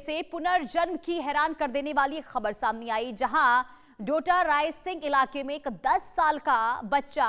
से पुनर्जन्म की हैरान कर देने वाली खबर सामने आई, जहां डोडा रायसिंह इलाके में एक 10 साल का बच्चा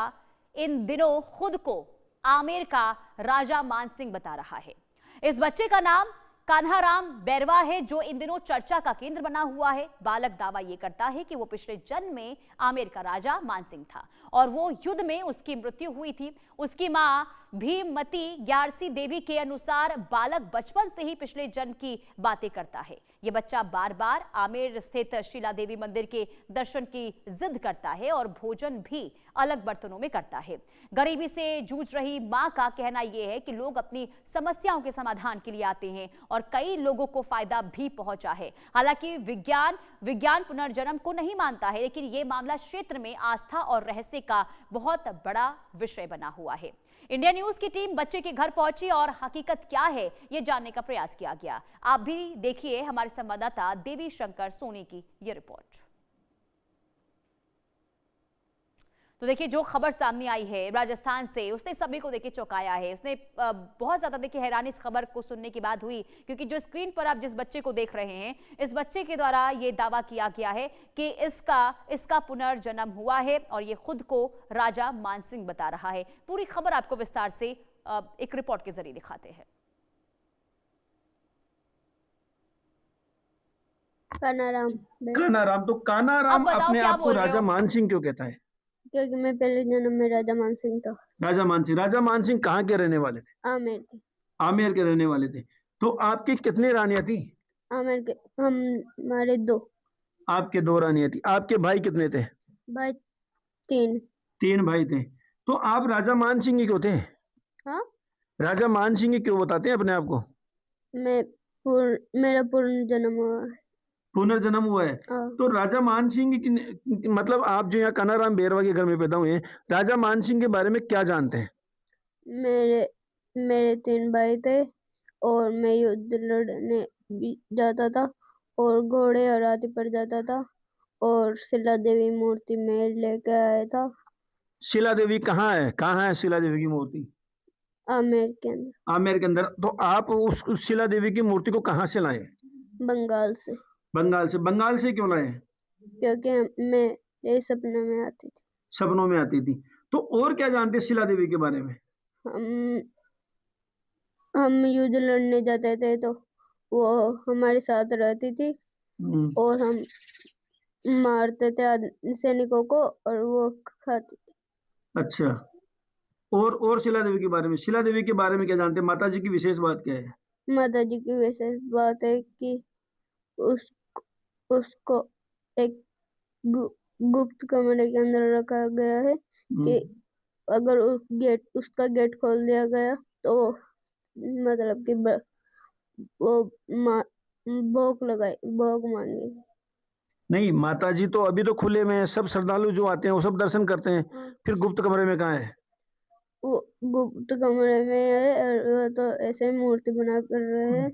इन दिनों खुद को आमेर का राजा मानसिंह बता रहा है। इस बच्चे का नाम कान्हाराम बैरवा है, जो इन दिनों चर्चा का केंद्र बना हुआ है। बालक दावा यह करता है कि वो पिछले जन्म में आमेर का राजा मानसिंह था और वो युद्ध में उसकी मृत्यु हुई थी। उसकी मां भीममती ग्यारसी देवी के अनुसार बालक बचपन से ही पिछले जन्म की बातें करता है। ये बच्चा बार बार आमेर स्थित शीला देवी मंदिर के दर्शन की जिद करता है और भोजन भी अलग बर्तनों में करता है। गरीबी से जूझ रही मां का कहना यह है कि लोग अपनी समस्याओं के समाधान के लिए आते हैं और कई लोगों को फायदा भी पहुंचा है। हालांकि विज्ञान पुनर्जन्म को नहीं मानता है, लेकिन यह मामला क्षेत्र में आस्था और रहस्य का बहुत बड़ा विषय बना हुआ है। इंडिया न्यूज की टीम बच्चे के घर पहुंची और हकीकत क्या है ये जानने का प्रयास किया गया। आप भी देखिए हमारे संवाददाता देवी शंकर सोनी की ये रिपोर्ट। तो देखिए जो खबर सामने आई है राजस्थान से, उसने सभी को देखिए चौंकाया है। उसने बहुत ज्यादा देखिए हैरानी इस खबर को सुनने के बाद हुई, क्योंकि जो स्क्रीन पर आप जिस बच्चे को देख रहे हैं, इस बच्चे के द्वारा ये दावा किया गया है कि इसका पुनर्जन्म हुआ है और ये खुद को राजा मानसिंह बता रहा है। पूरी खबर आपको विस्तार से एक रिपोर्ट के जरिए दिखाते हैं। कान्हाराम, तो कान्हाराम अपने आप को राजा मानसिंह क्यों कहता है? क्योंकि मैं पहले जन्म में राजा मानसिंह था। राजा मानसिंह कहाँ के रहने वाले थे? आमेर के। आमेर के रहने वाले थे। तो आपकी कितनी रानियां थी? आमेर के हमारे 2। आपके 2 रानियां थी। आपके भाई कितने थे? भाई 3। 3 भाई थे। तो आप राजा मानसिंह क्यों थे? हाँ, राजा मानसिंह क्यों बताते हैं अपने आप को? मेरा पुनर्जन्म हुआ है। पुनर्जन्म हुआ है। तो राजा मानसिंह की मतलब आप जो यहाँ कान्हाराम बैरवा के घर में पैदा हुए हैं, राजा मानसिंह के बारे में क्या जानते हैं? मेरे 3 भाई थे और मैं युद्ध लड़ने भी जाता था और घोड़े और हाथी पर जाता था और शिला देवी मूर्ति में लेके आया था। शिला देवी कहाँ है? कहाँ है शिला देवी की मूर्ति? आमेर के अंदर। आमेर के अंदर। तो आप उस शिला देवी की मूर्ति को कहाँ से लाए? बंगाल से। बंगाल से क्यों लाए? क्योंकि मेरे सपने में आती थी। सपनों में आती थी। तो और क्या जानते शिला देवी के बारे में? हम युद्ध लड़ने जाते थे तो वो हमारे साथ रहती थी और हम मारते थे सैनिकों को और वो खाती थी। अच्छा, और शिला देवी के बारे में? शिला देवी के बारे में क्या जानते हैं? माता जी की विशेष बात क्या है? माता जी की विशेष बात है कि उसको एक गुप्त कमरे के अंदर रखा गया है कि अगर उसका गेट खोल दिया गया तो मतलब कि वो भोग मांगेगी। नहीं, माता जी तो अभी तो खुले में है, सब श्रद्धालु जो आते हैं वो सब दर्शन करते हैं। फिर गुप्त कमरे में कहाँ है? वो गुप्त कमरे में है और वो तो ऐसे मूर्ति बना कर रहे हैं,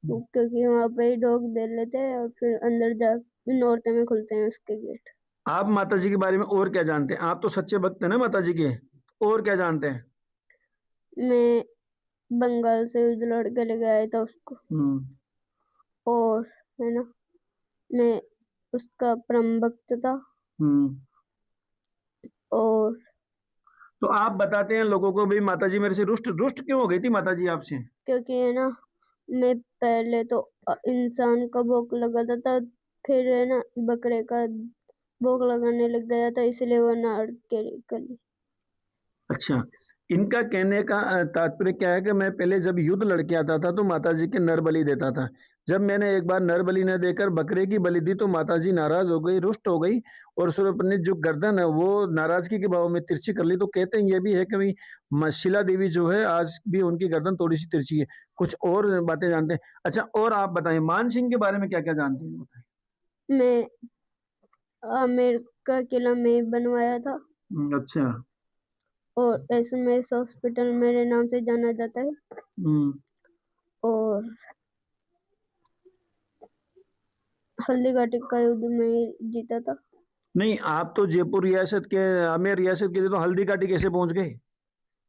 क्योंकि वहां पे ही लोग दे लेते हैं और फिर अंदर जा नौरते में खुलते हैं उसके गेट। आप माता जी के बारे में और क्या जानते हैं? आप तो सच्चे भक्त हैं ना माता जी के, और क्या जानते हैं? मैं बंगाल से उस लड़के लेके आया था उसको और है ना, मैं उसका परम भक्त था। और तो आप बताते हैं लोगों को भी माता जी मेरे से रुष्ट क्यों हो गई थी माता जी आपसे? क्योंकि है ना, मैं पहले तो इंसान का भोग लगाता था, फिर है ना बकरे का भोग लगाने लग गया था, इसलिए वो नाड़ के गली। अच्छा, इनका कहने का तात्पर्य क्या है कि मैं पहले जब युद्ध लड़के आता था तो माता जी के नर बलि देता था। जब मैंने एक बार नर बलि न देकर बकरे की बलि दी तो माता जी नाराज हो गई, रुष्ट हो गई और फिर अपनी जो गर्दन है वो नाराजगी के भाव में तिरछी कर ली। तो कहते हैं ये भी है कि शिला देवी जो है आज भी उनकी गर्दन थोड़ी सी तिरछी है। कुछ और बातें जानते हैं? अच्छा, और आप बताएं मान सिंह के बारे में क्या क्या जानते हैं? मैं आमेर का किला में बनवाया था। अच्छा। और एसएमएस हॉस्पिटल मेरे नाम से जाना जाता है। और हल्दी घाटी का युद्ध में जीता था। नहीं, आप तो जयपुर रियासत के, आमेर रियासत के थे, तो हल्दी घाटी कैसे पहुंच गए?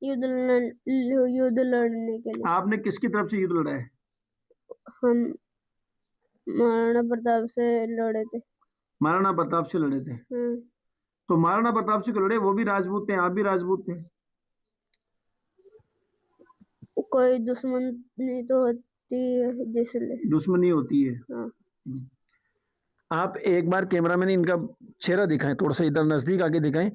युद्ध लड़ने के लिए। आपने किसकी तरफ से युद्ध लड़ा है? हम महाराणा प्रताप से लड़े थे। महाराणा प्रताप से लड़े थे। हाँ, तो महाराणा प्रताप से क्यों लड़े? वो भी राजपूत थे, आप भी राजपूत थे। कोई दुश्मनी तो होती है जिसलिए। दुश्मनी होती है। हाँ, आप एक बार कैमरामैन इनका चेहरा दिखाएं, थोड़ा सा इधर नजदीक आके दिखाएं।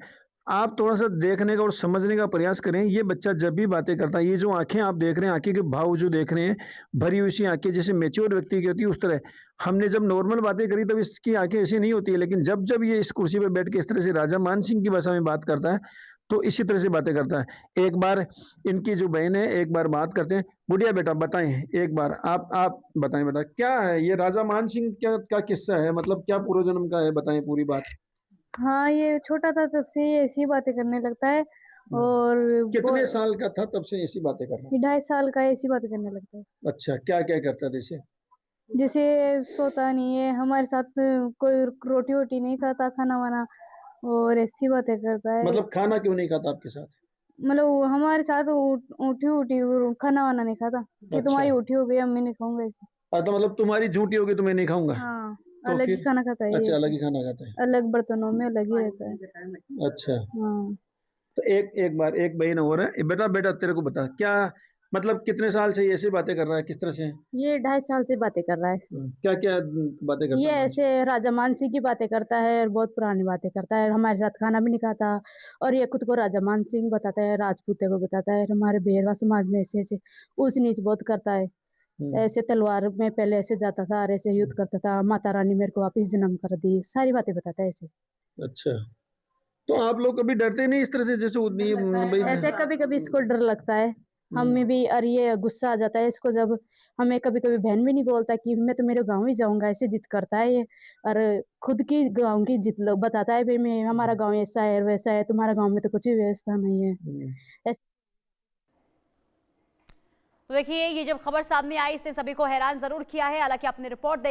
आप थोड़ा सा देखने का और समझने का प्रयास करें। ये बच्चा जब भी बातें करता है, ये जो आंखें आप देख रहे हैं, आंखें के भाव जो देख रहे हैं, भरी हुई सी आंखें जैसे मैच्योर व्यक्ति की होती है उस तरह। हमने जब नॉर्मल बातें करी तब इसकी आंखें ऐसी नहीं होती है, लेकिन जब जब ये इस कुर्सी पे बैठ के इस तरह से राजा मान सिंह की भाषा में बात करता है तो इसी तरह से बातें करता है। एक बार इनकी जो बहन है, एक बार बात करते हैं। बुढ़िया बेटा बताएं, एक बार आप बताएं बेटा, क्या है ये राजा मान सिंह क्या किस्सा है, मतलब क्या पूर्व जन्म का है, बताएं पूरी बात। हाँ, ये छोटा था तब से ये ऐसी बातें करने लगता है और कितने साल का था तब से ऐसी बातें कर रहा 2.5 साल का ऐसी बातें करने लगता है। है? अच्छा, क्या क्या करता था जैसे? जैसे सोता नहीं है हमारे साथ, कोई रोटी वोटी नहीं खाता, खाना वाना, और ऐसी बातें करता है। मतलब खाना क्यों नहीं खाता आपके साथ? मतलब हमारे साथ उठी उठी खाना वाना नहीं खाता कि अच्छा। तुम्हारी उठी हो गई, मैं नहीं खाऊंगा ऐसे। तो मतलब तुम्हारी झूठी होगी तो मैं नहीं खाऊंगा। हाँ, तो अलग ही फिर? खाना खाता है ये अच्छा, अलग ऐसे। ही खाना खाता है। अलग बर्तनों में अलग ही रहता है। अच्छा, हाँ, तो एक बार एक बहन और है। बेटा तेरे को बता, क्या मतलब कितने साल से ये ऐसी बातें कर रहा है, किस तरह से? ये 2.5 साल से बातें कर रहा है। क्या क्या बातें करता ये है? ऐसे राजा मानसिंह की बातें करता है और बहुत पुरानी बातें करता है, हमारे साथ खाना भी नहीं खाता। और ये खुद को राजा मानसिंह बताता है, राजपूते को बताता है, हमारे बेरवा समाज में ऐसे ऐसे ऊंच नीच बहुत करता है। ऐसे तलवार में पहले ऐसे जाता था और ऐसे युद्ध करता था, माता रानी मेरे को वापस जन्म कर दी, सारी बातें बताता है ऐसे। अच्छा, तो आप लोग कभी डरते नहीं इस तरह से, जैसे उतनी भाई? ऐसे कभी कभी इसको डर लगता है, हमें भी। और ये गुस्सा आ जाता है इसको जब हमें कभी कभी बहन भी नहीं बोलता कि मैं तो मेरे गांव ही जाऊंगा, ऐसे जिद करता है ये। और खुद की गांव की जिद बताता है, भाई मैं हमारा गांव ऐसा है वैसा है, तुम्हारा गांव में तो कुछ भी व्यवस्था नहीं है। तो देखिए, ये जब खबर सामने आई इसने सभी को हैरान जरूर किया है। हालांकि आपने रिपोर्ट